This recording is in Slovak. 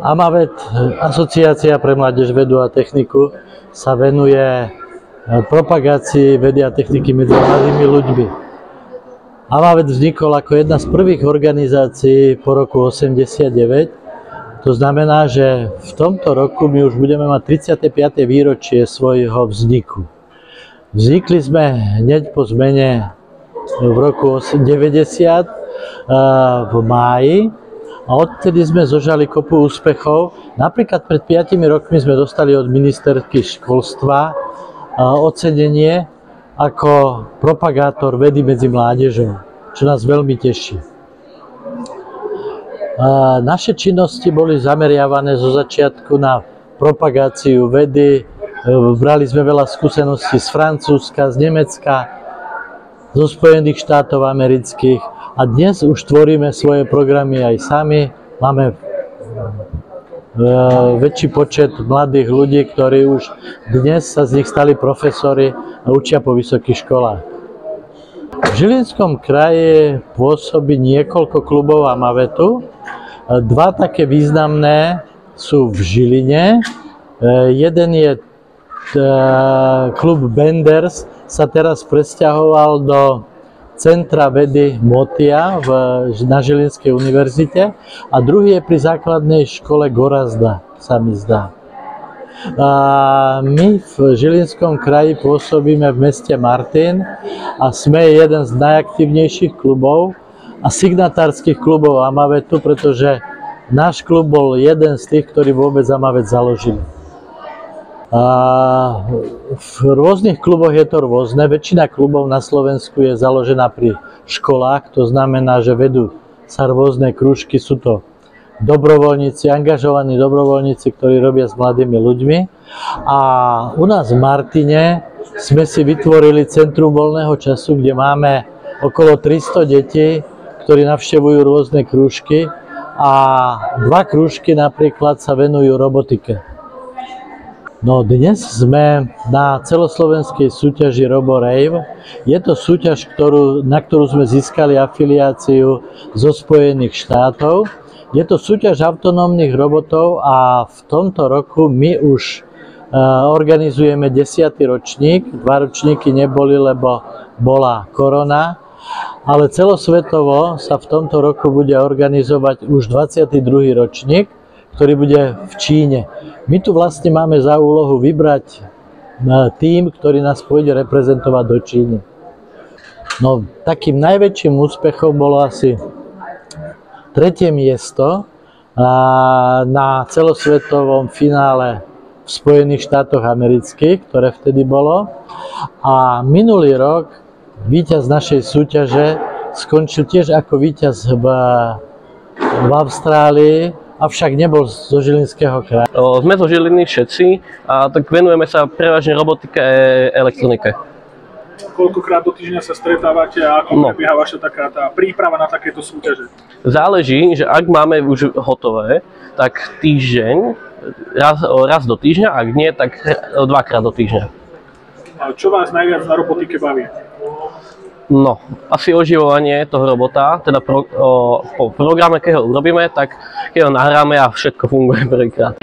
AMAVET, Asociácia pre mládež, vedu a techniku, sa venuje propagácii vedy a techniky medzi mladými ľuďmi. AMAVET vznikol ako jedna z prvých organizácií po roku 1989. To znamená, že v tomto roku my už budeme mať 35. výročie svojho vzniku. Vznikli sme hneď po zmene v roku 90 v máji. A odtedy sme zožali kopu úspechov. Napríklad pred 5 rokmi sme dostali od ministerky školstva ocenenie ako propagátor vedy medzi mládežou, čo nás veľmi teší. Naše činnosti boli zameriavané zo začiatku na propagáciu vedy. Brali sme veľa skúseností z Francúzska, z Nemecka, zo Spojených štátov amerických. A dnes už tvoríme svoje programy aj sami. Máme väčší počet mladých ľudí, ktorí už dnes sa z nich stali profesori a učia po vysokých školách. V Žilinskom kraji pôsobí niekoľko klubov AMAVETu. Dva také významné sú v Žiline. Jeden je klub Benders, sa teraz presťahoval do Centra vedy Motia na Žilinskej univerzite a druhý je pri základnej škole Gorazda, sa mi zdá. My v Žilinskom kraji pôsobíme v meste Martin a sme jeden z najaktívnejších klubov a signatárskych klubov AMAVETu, pretože náš klub bol jeden z tých, ktorí vôbec AMAVET založili. V rôznych kluboch je to rôzne. Väčšina klubov na Slovensku je založená pri školách, to znamená, že vedú sa rôzne krúžky, sú to dobrovoľníci, angažovaní dobrovoľníci, ktorí robia s mladými ľuďmi. A u nás v Martine sme si vytvorili centrum voľného času, kde máme okolo 300 detí, ktorí navštevujú rôzne krúžky a dva krúžky napríklad sa venujú robotike. No dnes sme na celoslovenskej súťaži RoboRave. Je to súťaž, na ktorú sme získali afiliáciu zo Spojených štátov. Je to súťaž autonómnych robotov a v tomto roku my už organizujeme 10. ročník. 2 ročníky neboli, lebo bola korona. Ale celosvetovo sa v tomto roku bude organizovať už 22. ročník, ktorý bude v Číne. My tu vlastne máme za úlohu vybrať tým, ktorý nás pôjde reprezentovať do Číny. No, takým najväčším úspechom bolo asi 3. miesto na celosvetovom finále v Spojených štátoch amerických, ktoré vtedy bolo. A minulý rok víťaz našej súťaže skončil tiež ako víťaz v Austrálii, avšak nebol zo Žilinského kraja. Sme zo Žiliny všetci a tak venujeme sa prevažne robotike a elektronike. Koľkokrát do týždňa sa stretávate a ako prebieha vaša taká tá príprava na takéto súťaže? Záleží, že ak máme už hotové, tak týždeň, raz do týždňa, ak nie, tak 2-krát do týždňa. A čo vás najviac na robotike baví? No, asi oživovanie toho robota, teda po programe, keď ho urobíme, tak keď ho nahráme a všetko funguje prvýkrát.